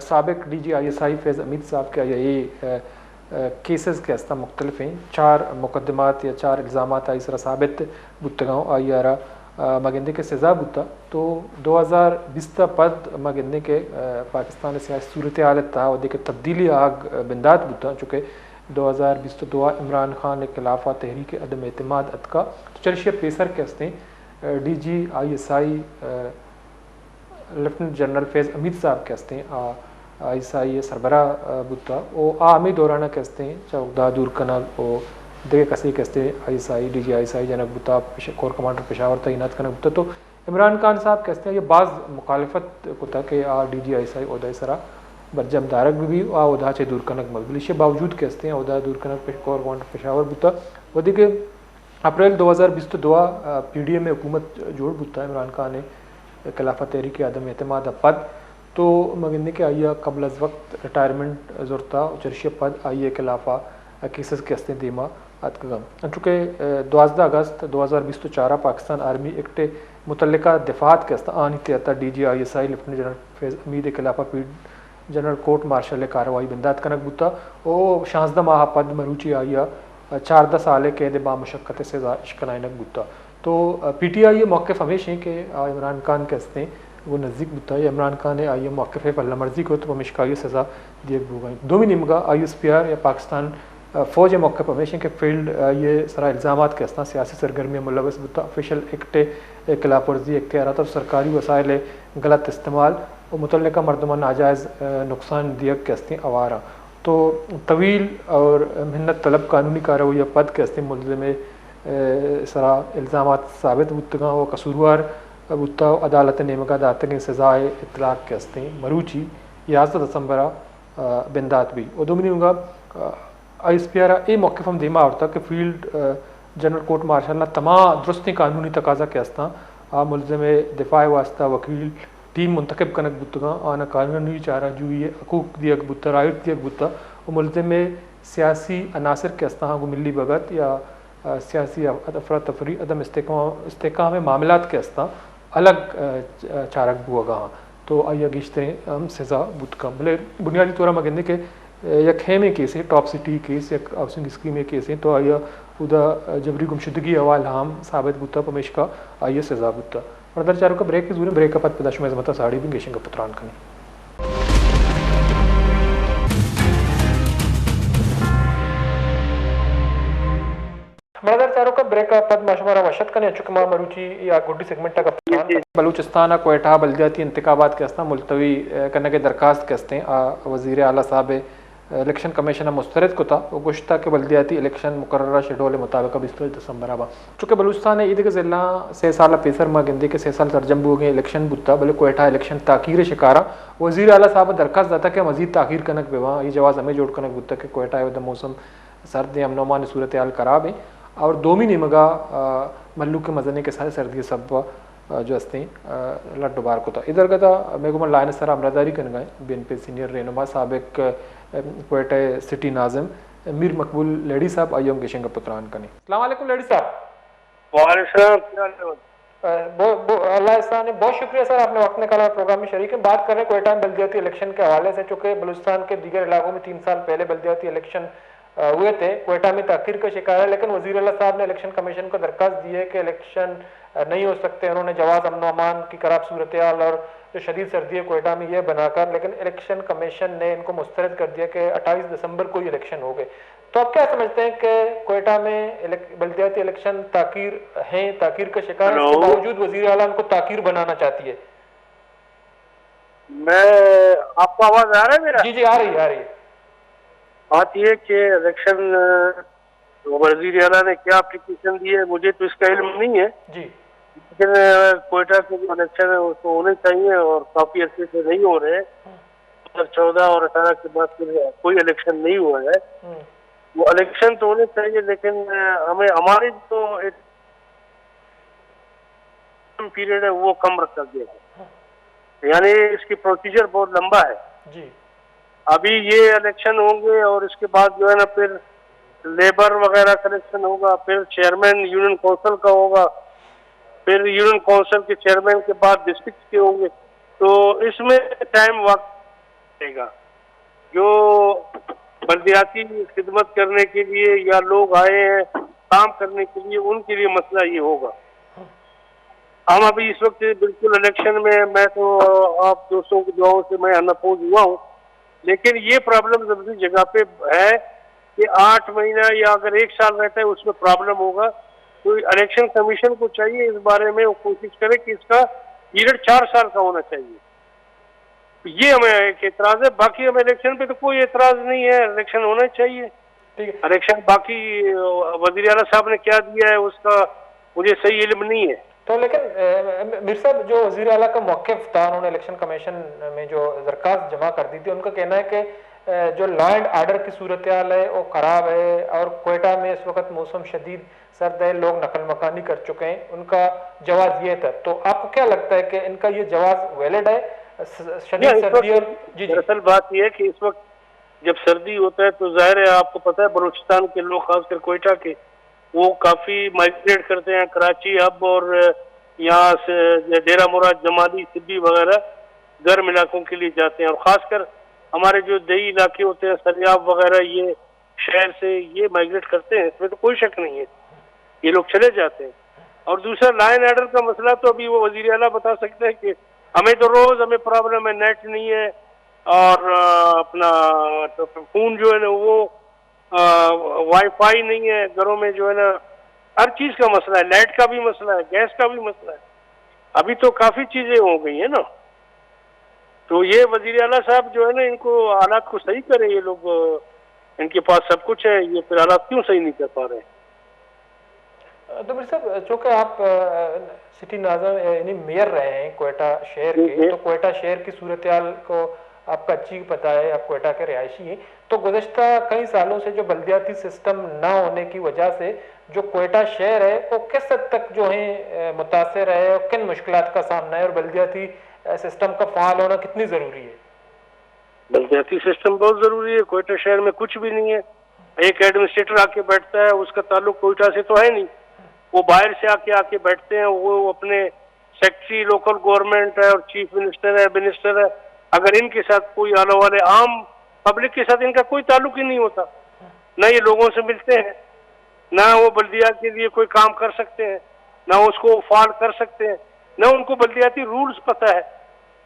साबिक DG ISI फैज़ हमीद साहब के ये केसेस के अस्ता मुख्तलिफ हैं, 4 मुकदमात या 4 इल्ज़ामात इस तरह साबित बुतगाँव आयारा मगंदे के सज़ा बुता। तो 2020 पद मगंदे के पाकिस्तान सियासी सूरत हालत था और देखे तब्दीली आग बिंदात बुता, चूँकि 2022 इमरान खान के खिलाफ तहरीक अदम एतमाद अतका तो चर्शिया पेसर के हस्ते DG ISI लेफ्टिनेंट जनरल फैज़ हमीद साहब के हस्ते ISI सरबरा बुता और आमी दौराना के हस्ते चौकदा दूर कनल और देखे कसी के हस्ते ISI DG ISI जनक बुता कोर कमांडर पेशावर तैनात कनक बुता। तो इमरान खान साहब के हस्ते ये बाज़ मुखालफत को था कि DG ISI उहदा सरा बरजम दारक भी उहदा चे दूर कनक मकबलिश बावजूद के हस्ते उहदा दूर कनक कोर कमांडर पेशावर बुता। वो देखे अप्रैल 2022 PDA में हुकूमत जोड़ बुता इमरान खान ने खिलाफ तहरीक अदम एतमाद पद। तो मगंदे के आइया कबल अज वक्त रिटायरमेंट ज़रूरता चर्शिया पद आइए खिलाफा केसेस के हस्ते दीमा अतकगम, चूँकि 12 अगस्त 2024 पाकिस्तान आर्मी एक्ट मुतल्लिका दिफात के हस्ता आनी तहता DG ISI लेफ्टिनेंट जनरल फैज़ हमीद के खिलाफा जनरल कोर्ट मार्शल कार्रवाई बिंदात कनक बुता और 16 माह पद मरूची आइया 14 साल कैद बामशक्कत से इश्कनाइनक बुता। तो PTI ये मौक़िफ़ हमेशा कि इमरान खान के हस्ते वो नज़दीक बुता है, इमरान खान ने आइए मौक़िफ़ पल्ला मर्जी को तो मिशकाई सज़ा दिए गई दोमी निमगा ISPR या पाकिस्तान फ़ौज मौक़िफ़ हमेशा के फील्ड ये सारा इल्ज़ामात के हस्ता सियासी सरगर्मियाँ मुलवस बुता, ऑफिशियल एक्ट खिलाफ वर्जी इख्तियारात और सरकारी वसाइल गलत इस्तेमाल और मुतल्लिका मरदमा नाजायज़ नुकसान दिया के हस्ते आवारा। तो तवील और मेहनत तलब कानूनी कार्रवाई पद के हस्ते मुलज़िम सरा इल्ज़ामात साबित बुतगा और कसूरवार बुता अदालत ने मका दात के सज़ाए इतलाक़ के हस्ते मरूची 11 दिसंबर बिंदात भी और दोमिनी होगा ISPR ए मौक़िफ़ हम धीमा होता कि फील्ड जनरल कोर्ट मार्शल तमाम दुरुस्ती कानूनी तकाजा के हस्ता मुलज़िम दिफा वास्ता वकील टीम मुंतखब कनक बुतगा आना कानूनी चारा जुई हकूक दियक बुता राइट दियक बुता और मुलज़िम सियासी अनासर के हस्ता को मिली भगत या सियासी अफरा तफरी अदम इस्तेकाम मामलात के हस्ता अलग चारक बुआगा। तो आइया गिश्ते हम सज़ा बुतका भले बुनियादी तौर मगंदे के या खेमे केस है टॉप सिटी केस या हाउसिंग स्कीम ये केस है तो आया उदा जबरी गुमशुदगी अवाल हम साबित बुता पमेश का आइए सजा बुता मर्दर चारों का ब्रेक की जरूर ब्रेक का पद पैदाश में मता साड़ी भी गेशिंग का पुत्रान कनी मर्दर चारों का ब्रेक का पद माशमारा वशत कने चुके मां मरुची या गुड्डी सेगमेंट का पुत्रान बलूचिस्तान कोयटा बल्दियाती इंतखाबात के अस्ता मुलतवी करने के दरखास्त के अस्ते वज़ीर आला साहब इलेक्शन कमीशन मुस्तरद को था गुश्ता के बल्दियाती इलेक्शन मुकर्ररा शेड्यूल मुताबिक 22 दिसंबर आबा चूँकि बलूचिस्तान ईद के ज़िला 6 साल पेसर माँ गिंदे के 6 साल सरजम हो गए इलेक्शन बुता भले कोयटा इलेक्शन ताकीर शिकारा वज़ीर आला साहब दरखास्त दाता कि मजीद ताखीर कनक बेवा ये जवाब हमें जोड़ कनक बुता के कोयटा मौसम सर्द अमनोमान सूरत हाल खराब है और 2 महीने मगा मल्लू के मजने के साथ सर्दी सब जो हस्ते लट डुबार को था इधर का था मेगुमन लाइन सर अमरादारी कर गए BNP सीनियर रहनुमा साबिक कोयटा सिटी नाजिम मीर मकबूल लेडी साहब आयम गेशिंग का पुत्रान कने अस्सलाम वालेकुम लेडी साहब। अल्लाह ने बहुत शुक्रिया सर आपने वक्त निकाला प्रोग्राम में शरीक है। बात कर रहे हैं कोयटा में बल्दियाती इलेक्शन के हवाले से चूँकि बलूचिस्तान के दीगर इलाकों में 3 साल पहले बल्दियाती इलेक्शन हुए थे कोयटा में ताखीर का शिकार है लेकिन वज़ीर आला साहब ने इलेक्शन कमीशन को दरखास्त दी है कि इलेक्शन नहीं हो सकते। उन्होंने जवाब अमन अमान की खराब सूरत हाल और जो शदीद सर्दी है कोयटा में ये बनाकर लेकिन इलेक्शन कमीशन ने इनको मुस्तरद कर दिया कि 28 दिसंबर को ही इलेक्शन हो गए। तो आप क्या समझते हैं कि कोयटा में बल्दियाती इलेक्शन ताकीर हैं ताकीर का शिकार है इसके बावजूद वज़ीर आला उनको ताकीर बनाना चाहती है? मैं आपको आवाज आ रहा है मेरा? जी जी आ रही है। बात यह कि इलेक्शन वज़ीर आला ने क्या एप्लीकेशन दी है मुझे तो इसका इल्म नहीं है जी लेकिन कोयटा के जो इलेक्शन है उसको होने चाहिए और काफी अच्छे से नहीं हो रहे। 2014 और 18 के बाद फिर कोई इलेक्शन नहीं हुआ है। वो इलेक्शन तो होने चाहिए लेकिन हमें हमारी तो एक पीरियड है वो कम रखा गया है यानी इसकी प्रोसीजर बहुत लंबा है जी। अभी ये इलेक्शन होंगे और इसके बाद जो है ना फिर लेबर वगैरह का इलेक्शन होगा फिर चेयरमैन यूनियन काउंसिल का होगा फिर यूनियन काउंसिल के चेयरमैन के बाद डिस्ट्रिक्ट के होंगे तो इसमें टाइम वक्त लगेगा। जो बल्दियाती खिदमत करने के लिए या लोग आए हैं काम करने के लिए उनके लिए मसला ये होगा। हम अभी इस वक्त बिल्कुल इलेक्शन में मैं तो आप दोस्तों की दुआओं से मैं अनअपोज हुआ हूँ लेकिन ये प्रॉब्लम जरूरी जगह पे है कि 8 महीना या अगर 1 साल रहता है उसमें प्रॉब्लम होगा तो इलेक्शन कमीशन को चाहिए इस बारे में वो कोशिश करे कि इसका पीरियड 4 साल का होना चाहिए। ये हमें एक एतराज है बाकी हमें इलेक्शन पे तो कोई एतराज नहीं है इलेक्शन होना चाहिए। इलेक्शन बाकी वज़ीर आला साहब ने क्या दिया है उसका मुझे सही इल्म नहीं है। तो लेकिन मीर साहब जो वज़ीर आला का मौक़िफ़ था उन्होंने इलेक्शन कमीशन में जो दरखास्त जमा कर दी थी उनका कहना है कि जो लॉ एंड आर्डर की सूरत हाल है वो ख़राब है और कोयटा में इस वक्त मौसम शदीद सर्द है लोग नकल मकानी कर चुके हैं उनका जवाब ये था। तो आपको क्या लगता है कि इनका ये जवाब वैलिड है? शदीद सर्दी और जी दरअसल बात यह है कि इस वक्त जब सर्दी होता है तो जाहिर है आपको पता है बलूचिस्तान के लोग खासकर कोयटा के वो काफी माइग्रेट करते हैं कराची हब और यहाँ से डेरा मुराद जमाली सिब्बी वगैरह गर्म इलाकों के लिए जाते हैं और खासकर हमारे जो दही इलाके होते हैं सरियाब वगैरह ये शहर से ये माइग्रेट करते हैं इसमें तो कोई शक नहीं है ये लोग चले जाते हैं। और दूसरा लॉ एंड ऑर्डर का मसला तो अभी वो वज़ीर आला बता सकते हैं कि हमें तो रोज हमें प्रॉब्लम है नेट नहीं है और अपना तो फोन जो है ना वो वाईफाई नहीं है घरों में जो है ना हर चीज का मसला है लाइट का भी मसला है गैस का भी मसला है अभी तो काफी चीजें हो गई है ना। तो ये वज़ीर आला साहब जो है ना इनको हालात को सही करे ये लोग इनके पास सब कुछ है ये फिर हालात क्यों सही नहीं कर पा रहे हैं? तो मेरे साहब चूँकि आप सिटी नाज़िम यानी मेयर रहे हैं कोयटा शहर के तो कोयटा शहर की सूरत हाल को आपका अच्छी पता है आप कोयटा के रिहायशी हैं तो गुज़श्ता कई सालों से जो बल्दियाती सिस्टम ना होने की वजह से जो कोयटा शहर है वो किस हद तक जो है मुतासर है और किन मुश्किलात का सामना है और बल्दियाती सिस्टम का फ़ाल होना कितनी ज़रूरी है? बल्दियाती सिस्टम बहुत ज़रूरी है। कोयटा शहर में कुछ भी नहीं है एक एडमिनिस्ट्रेटर आके बैठता है उसका ताल्लुक कोयटा से तो है नहीं वो बाहर से आके बैठते हैं वो अपने सेक्रेटरी लोकल गवर्नमेंट है और चीफ मिनिस्टर है मिनिस्टर है अगर इनके साथ कोई आने वाले आम पब्लिक के साथ इनका कोई ताल्लुक ही नहीं होता, ना ये लोगों से मिलते हैं, ना वो बल्दिया के लिए कोई काम कर सकते हैं, ना उसको फॉलो कर सकते हैं, ना उनको बल्दियाती रूल्स पता है।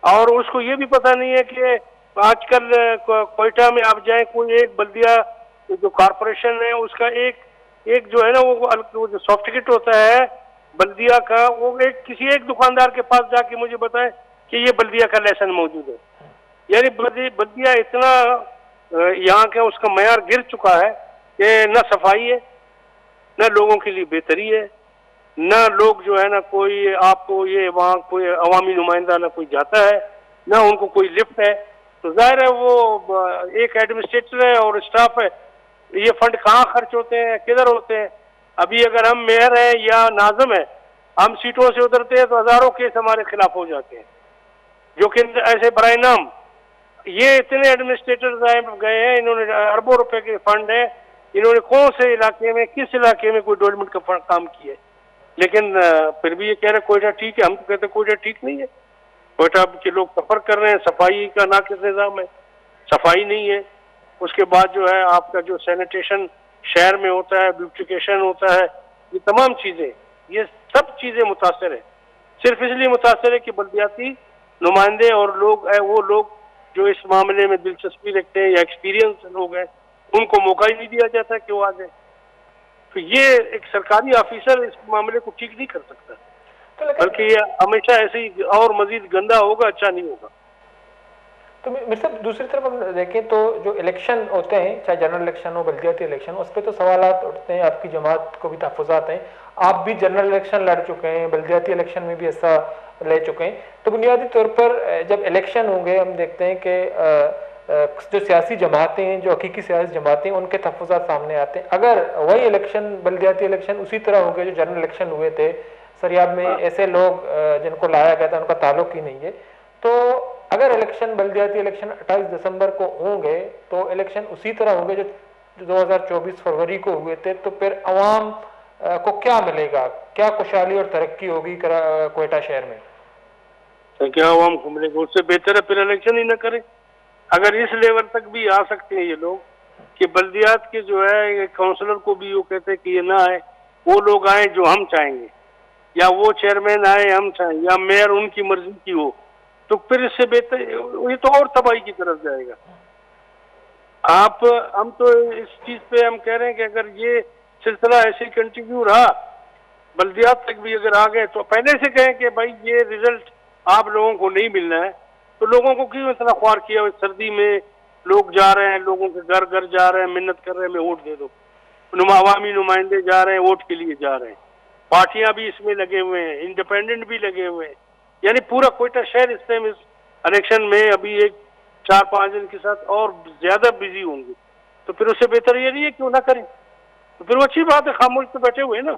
और उसको ये भी पता नहीं है कि आजकल कोयटा में आप जाए, कोई एक बल्दिया जो कॉरपोरेशन है उसका एक जो है ना वो जो सर्टिफिकेट होता है बल्दिया का, वो किसी एक दुकानदार के पास जाके मुझे बताएं कि ये बल्दिया का लाइसेंस मौजूद है। यानी बल्दिया इतना यहाँ का उसका मयार गिर चुका है कि न सफाई है, न लोगों के लिए बेहतरी है, न लोग जो है ना कोई आपको ये वहाँ कोई अवामी नुमाइंदा ना कोई जाता है, ना उनको कोई लिफ्ट है। तो जाहिर है वो एक एडमिनिस्ट्रेटर है और स्टाफ है, ये फंड कहाँ खर्च होते हैं, किधर होते हैं। अभी अगर हम मेयर हैं या नाज़िम है, हम सीटों से उतरते हैं तो हजारों केस हमारे खिलाफ हो जाते हैं, जो कि ऐसे बराए नाम। ये इतने एडमिनिस्ट्रेटर गए हैं, इन्होंने अरबों रुपए के फंड है, इन्होंने कौन से इलाके में किस इलाके में कोई डेवलपमेंट का काम किया है। लेकिन फिर भी ये कह रहे कोयटा ठीक है, हम तो कहते कोयटा ठीक नहीं है। कोयटा के लोग सफर कर रहे हैं, सफाई का नाकिस निज़ाम है, सफाई नहीं है। उसके बाद जो है आपका जो सैनिटेशन शहर में होता है, ब्यूटिफिकेशन होता है, ये तमाम चीजें, ये सब चीजें मुतासर है। सिर्फ इसलिए मुतासर है कि बल्दियाती नुमाइंदे और लोग वो लोग जो इस मामले में दिलचस्पी रखते हैं या एक्सपीरियंस लोग हैं, उनको मौका ही नहीं दिया जाता कि वो आ जाए। तो ये एक सरकारी ऑफिसर इस मामले को ठीक नहीं कर सकता, बल्कि ये हमेशा ऐसे ही और मजीद गंदा होगा, अच्छा नहीं होगा। तो मेरे साहब दूसरी तरफ हम देखें तो जो इलेक्शन होते हैं, चाहे जनरल इलेक्शन हो, बल्दियाती इलेक्शन, उस पर तो सवालात उठते हैं, आपकी जमात को भी तहफ़्फ़ुज़ात हैं, आप भी जनरल इलेक्शन लड़ चुके हैं, बल्दियाती इलेक्शन में भी हिस्सा ले चुके हैं। तो बुनियादी तौर पर जब इलेक्शन होंगे हम देखते हैं कि जो सियासी जमातें हैं, जो हकीकी सियासी जमातें हैं, उनके तहफ़्फ़ुज़ात सामने आते हैं। अगर वही इलेक्शन बल्दियाती इलेक्शन उसी तरह होंगे जो जनरल इलेक्शन हुए थे, सरियाब में ऐसे लोग जिनको लाया गया था उनका ताल्लुक ही नहीं है, तो अगर इलेक्शन बल्दियाती इलेक्शन 28 दिसंबर को होंगे तो इलेक्शन उसी तरह होंगे जो 2024 फरवरी को हुए थे, तो फिर अवाम को क्या मिलेगा, क्या खुशहाली और तरक्की होगी कोयटा शहर में? तो क्या अवाम को मिलेगा? उससे बेहतर है फिर इलेक्शन ही ना करें। अगर इस लेवल तक भी आ सकते हैं ये लोग कि बल्दियात के जो है काउंसलर को भी वो कहते हैं कि ये ना आए, वो लोग आए जो हम चाहेंगे, या वो चेयरमैन आए हम चाहें, या मेयर उनकी मर्जी की हो, तो फिर इससे बेहतर ये तो और तबाही की तरफ जाएगा। हम तो इस चीज पे हम कह रहे हैं कि अगर ये सिलसिला ऐसे कंटिन्यू रहा, बल्दियात तक भी अगर आ गए, तो पहले से कहें कि भाई ये रिजल्ट आप लोगों को नहीं मिलना है, तो लोगों को क्यों इतना ख्वार किया? सर्दी में लोग जा रहे हैं, लोगों के घर घर जा रहे हैं, मिन्नत कर रहे हैं, मैं वोट दे दो। अवामी नुमाइंदे जा रहे हैं, वोट के लिए जा रहे हैं, पार्टियां भी इसमें लगे हुए हैं, इंडिपेंडेंट भी लगे हुए हैं। यानी पूरा कोयटा शहर इस टाइम इस इलेक्शन में अभी एक 4-5 दिन के साथ और ज्यादा बिजी होंगे। तो फिर उससे बेहतर ये नहीं है क्यों ना करें? तो फिर वो अच्छी बात है, खामोश तो बैठे हुए ना।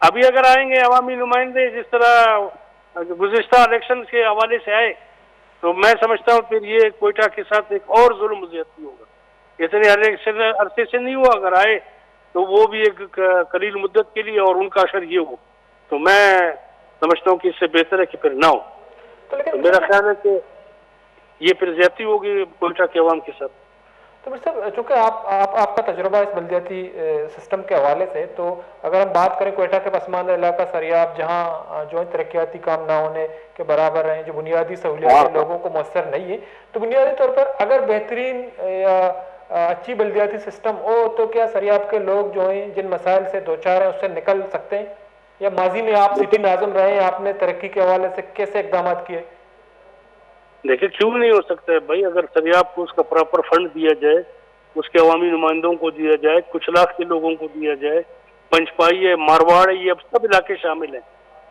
अभी अगर आएंगे अवामी नुमाइंदे जिस तरह गुज़िश्ता इलेक्शन के हवाले से आए, तो मैं समझता हूँ फिर ये कोयटा के साथ एक और जुल्म ज्यादती होगा। इतने अरसे से नहीं हुआ, अगर आए तो वो भी एक कलील मुद्दत के लिए और उनका असर ये हो, तो मैं समझता हूँ कि इससे बेहतर है कि फिर ना हो। तो मेरा ख्याल है कि ये फिर ज्यादती होगी कोयटा के अवाम के साथ। तो मेरे साहब चूँकि आपका तजुर्बा इस बल्दियाती सिस्टम के हवाले से, तो अगर हम बात करें कोयटा के पसमानदा इलाका सरियाब, जहाँ जो तरक्याती काम ना होने के बराबर हैं, जो बुनियादी सहूलियात लोगों को मुयसर नहीं है, तो बुनियादी तौर पर अगर बेहतरीन या अच्छी बल्दियाती सिस्टम हो, तो क्या सरियाब के लोग जो हैं जिन मसाइल से दो चार हैं उससे निकल सकते हैं? या माजी में आप सिटी नाज़िम रहे, आपने तरक्की के हवाले से कैसे इकदाम किए? देखिए क्यों नहीं हो सकता है भाई, अगर सरियाब को उसका प्रॉपर फंड दिया जाए, उसके अवामी नुमाइंदों को दिया जाए, कुछ लाख के लोगों को दिया जाए, पंचपाई है, मारवाड़ है, ये अब सब इलाके शामिल हैं,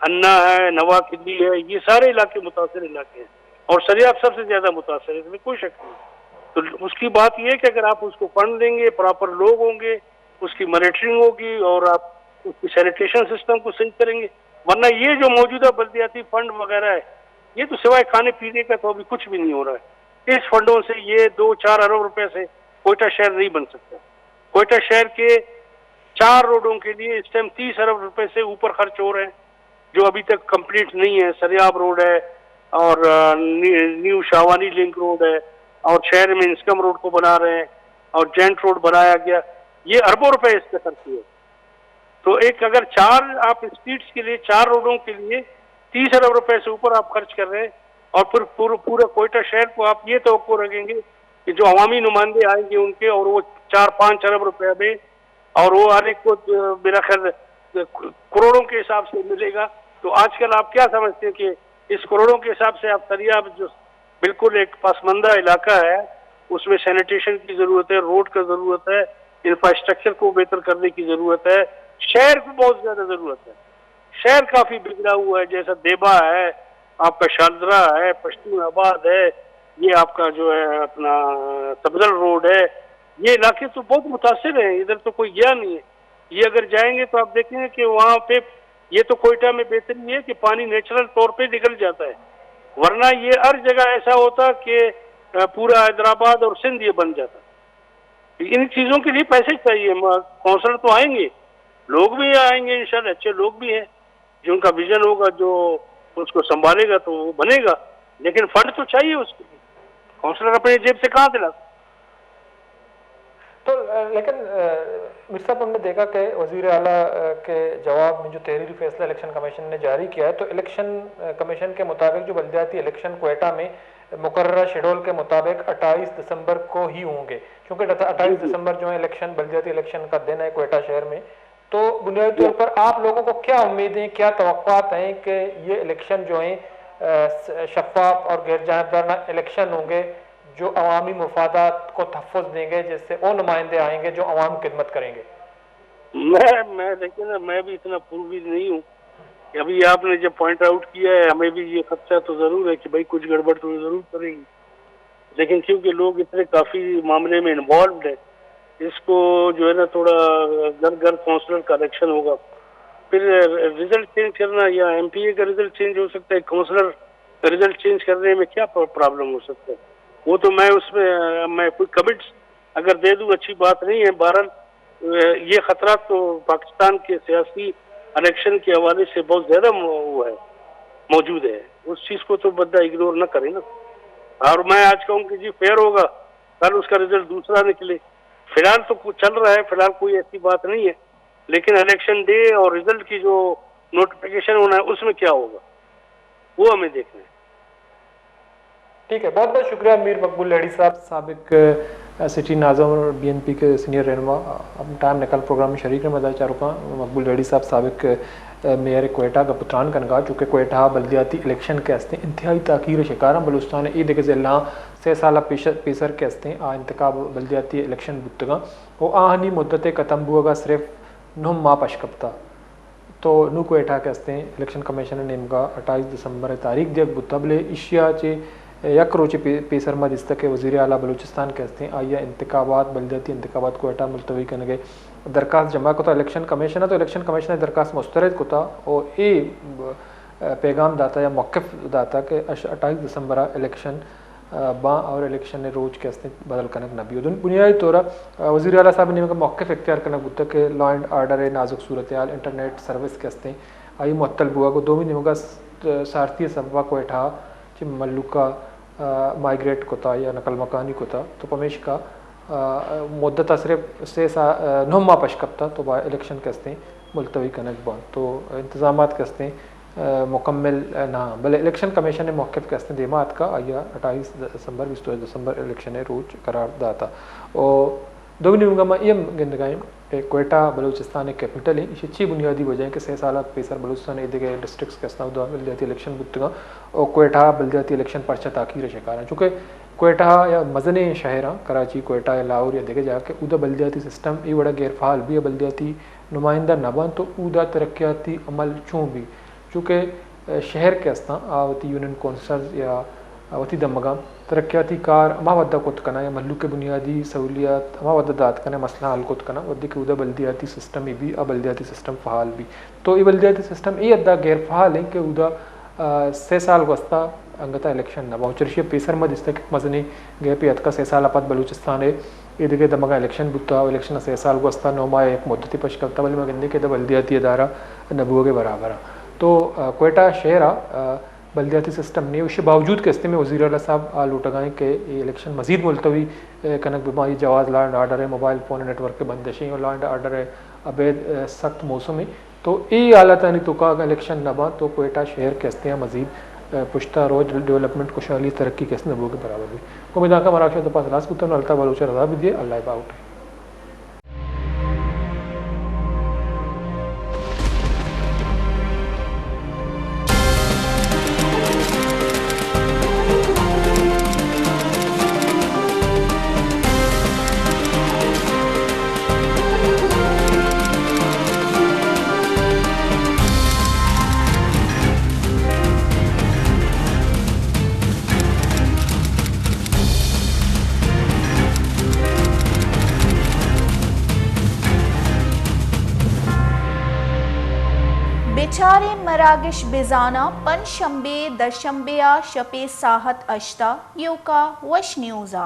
अन्ना है, नवा खिल्ली है, ये सारे इलाके मुतासर इलाके हैं और सरियाब सबसे ज्यादा मुतासर है, इसमें कोई शक नहीं। तो उसकी बात यह है कि अगर आप उसको फंड देंगे, प्रॉपर लोग होंगे, उसकी मॉनिटरिंग होगी और आप उसकी सैनिटेशन सिस्टम को सही करेंगे, वरना ये जो मौजूदा बल्दियाती फंड वगैरह है, ये तो सिवाय खाने पीने का तो अभी कुछ भी नहीं हो रहा है। इस फंडों से ये 2-4 अरब रुपए से कोयटा शहर नहीं बन सकता। कोयटा शहर के 4 रोडों के लिए इस टाइम 30 अरब रुपए से ऊपर खर्च हो रहे हैं, जो अभी तक कंप्लीट नहीं है। सरियाब रोड है और न्यू शावानी लिंक रोड है और शहर में इंस्कम रोड को बना रहे हैं और जेंट रोड बनाया गया, ये अरबों रुपए इसके खर्च हुए। तो एक अगर 4 आप स्ट्रीट्स के लिए 4 रोडों के लिए 30 अरब रुपए से ऊपर आप खर्च कर रहे हैं, और फिर पूरा कोयटा शहर को आप ये तवक्को रखेंगे कि जो अवामी नुमाइंदे आएंगे उनके और वो 4-5 अरब रुपए में और वो हर एक को मेरा ख्याल करोड़ों के हिसाब से मिलेगा। तो आजकल आप क्या समझते हैं कि इस करोड़ों के हिसाब से आप तरियाब जो बिल्कुल एक पसमंदा इलाका है उसमें सैनिटेशन की जरूरत है, रोड का जरूरत है, इंफ्रास्ट्रक्चर को बेहतर करने की जरूरत है, शहर को बहुत ज्यादा जरूरत है। शहर काफी बिगड़ा हुआ है, जैसा देबा है, आपका शालदरा है, पश्तूनाबाद है, ये आपका जो है अपना सफदर रोड है, ये इलाके तो बहुत मुतासिर हैं, इधर तो कोई गया नहीं है। ये अगर जाएंगे तो आप देखेंगे कि वहाँ पे ये तो कोयटा में बेहतरी है कि पानी नेचुरल तौर पे निकल जाता है, वरना ये हर जगह ऐसा होता कि पूरा हैदराबाद और सिंध ये बन जाता। इन चीजों के लिए पैसे चाहिए, कौंसलर तो आएंगे, लोग भी आएंगे इंशाल्लाह, अच्छे लोग भी हैं, जो उनका विजन होगा जो उसको संभालेगा तो वो बनेगा, लेकिन फंड तो चाहिए उसके लिए। कौंसलर अपने जेब से कहाँ दिला? तो लेकिन मिर्ज़ा साहब, हमने देखा कि वज़ीर आला के जवाब में जो तहरीरी फैसला इलेक्शन कमीशन ने जारी किया है, तो इलेक्शन कमीशन के मुताबिक जो बल्दियाती इलेक्शन कोयटा में मुकर्ररा शेड्यूल के मुताबिक 28 दिसंबर को ही होंगे, क्योंकि 28 दिसंबर जो है इलेक्शन बल्दियाती इलेक्शन का दिन है कोयटा शहर में। तो बुनियादी तौर पर आप लोगों को क्या उम्मीदें, क्या तवक्कुआत हैं कि ये इलेक्शन जो है शफाफ और गैरजानिबदाराना इलेक्शन होंगे जो अवामी मफादात को तहफ़्फ़ुज़ देंगे, जिससे वो नुमाइंदे आएंगे जो अवाम की खिदमत करेंगे? मैं देखिए ना, मैं भी इतना पूर्वी नहीं हूँ। अभी आपने जब पॉइंट आउट किया है, हमें भी ये खदशा तो जरूर है कि भाई कुछ गड़बड़ तो जरूर करेंगी, लेकिन क्योंकि लोग इतने काफी मामले में इन्वॉल्व है, इसको जो है ना थोड़ा घर घर काउंसलर का इलेक्शन होगा, फिर रिजल्ट चेंज करना या एमपीए का रिजल्ट चेंज हो सकता है, काउंसलर रिजल्ट चेंज करने में क्या प्रॉब्लम हो सकता है? वो तो मैं उसमें मैं कोई कमिट्स अगर दे दूं अच्छी बात नहीं है। बहरहाल ये खतरा तो पाकिस्तान के सियासी इलेक्शन के हवाले से बहुत ज्यादा वो है, मौजूद है, उस चीज को तो बंदा इग्नोर ना करे ना। और मैं आज कहूँ कि जी फेयर होगा, कल उसका रिजल्ट दूसरा निकले। फिलहाल तो कुछ चल रहा है, फिलहाल कोई ऐसी बात नहीं है, लेकिन इलेक्शन डे और रिजल्ट की जो नोटिफिकेशन होना है उसमें क्या होगा वो हमें देखना है। ठीक है, बहुत बहुत शुक्रिया मीर मकबूल लहड़ी साहब, साबिक सिटी नाज़म और BNP के सीनियर रहनुमा, अपना टाइम निकल प्रोग्राम में शरीक मजा चारुका। मकबूल लहड़ी साहब साबिक मेयर कोयटा का पुत्रान कनगा, चूँकि कोयटा बल्दियाती इलेक्शन के हस्ते इंतहाई ताकीर शिकार बलूचिस्तान ईद के ज़िला 6 साल पेसर के हस्ते आ इंतखाब बल्दियाती इलेक्शन बुतगा वो आहनी मुद्दत कतम बुगा सिर्फ 9 माह पशकप्ता। तो नू कोयटा के हस्ते इलेक्शन कमीशन ने नेमका 28 दिसंबर तारीख दिया बुतबले एशिया चे यक रोचे पेसर मद इस तक वज़ीर आला बलूचिस्तान के हस्ते आइया इंतखाबात बल्दियाती इंतखाबात कोयटा मुलतवी करने गए दरखास्त जमा को इलेक्शन कमीशन, तो इलेक्शन कमीशन ने दरखास्त मुस्तरद को और ये पैगाम दाता या मौक़िफ़ दाता कि 28 दिसंबर इलेक्शन बा और इलेक्शन ने रोज के हस्ते बदल कनक नबी बुनियादी तौर वज़ीर आला साहब ने मौक़िफ़ इख्तियार करना बुता कि लॉ एंड आर्डर नाजुक सूरत हाल इंटरनेट सर्विस के हस्ते आई मुअत्तल बुआ को 2 महीने सारथी सबा कोयटा मल्लुका माइग्रेट कोता या नकल मकानी कोता, तो पमेश का मुद्दत सिर्फ 9 माह पशकप्ता तो बा इलेक्शन के हस्ते मुलतवी कनक बन, तो इंतजाम के हस्ते मुकम्मल ना भले इलेक्शन कमीशन ने मौक़िफ़ के हस्ते देमात का आया 28 दिसंबर 22 दिसंबर इलेक्शन रोज करार दाता। और दोगनी मुंगा ये गिंदगाएं कोयटा बलूचिस्तान एक कैपिटल है, इसे अच्छी बुनियादी वजह है कि 6 साल पेसर बलूचिस्तान इधर डिस्ट्रिक्ट्स के हस्ता बल्दियाती इलेक्शन बुतगा और कोयटा बल्दियाती इलेक्शन परचा ताकीर शिकार है, चूँकि कोयटा या मजने शहर कराची कोयटा या लाहौर या देखे जाके उदा बल्दियाती सिस्टम ये बड़ा गैरफाल भी बल्दियाती नुमाइंदा नबन, तो उदा तरक्याती अमल चूँ भी चूँकि शहर के हस्ता आवती यूनियन कौंसल या आवती दमगा तरक्याती कार अमा वद्दा कुत कना या मल्लू के बुनियादी सहूलियात अमा वद्दा दात कना मसला हल कुत कना वद्दी के उदा बल्दियाती सिस्टम भी अब बल्दियाती सिस्टम फ़हाल भी, तो ये बल्दियाती सिस्टम ये अद्दा गैर फ़हाल है कि उदा 6 साल वस्ता अंगता इलेक्शन न बाउचरशिया पेसर मद इस तक मजनी गए पे अतका 6 साल अपत बलूचिस्तान है इधर दमगा इलेक्शन बुता इलेक्शन 6 साल वस्ता 9 माह एक मुद्दती पश करता बल्कि मगंदे के बल्दियाती अदारा नबुआ के बराबर। तो कोयटा शहर बल्दियाती सिस्टम नहीं उसके बावजूद के में वज़ीर आला साहब लुटगाएँ के इलेक्शन मजीद मुलतवी कनक बीमारी जवाज़ लॉ एंड आर्डर है मोबाइल फ़ोन नेटवर्क के बंदिशें और लॉ एंड आर्डर है अबेद सख्त मौसम है तो ये हालत यानी तो का इलेक्शन नबा तो कोयटा शहर के हस्तियाँ मजीद पुश्ता रोज डेवलपमेंट खुशहाली तरक्की के नबो के बराबर भी उम्मीद का मराशा तो पास लास्पुतन अलता बलोच रजा भी दिए अल्लाह बाउट बेचारे मरागिश बिजाना पंशंबे दशंबे शपे साहत अश्ता योका वश न्यूज़ा।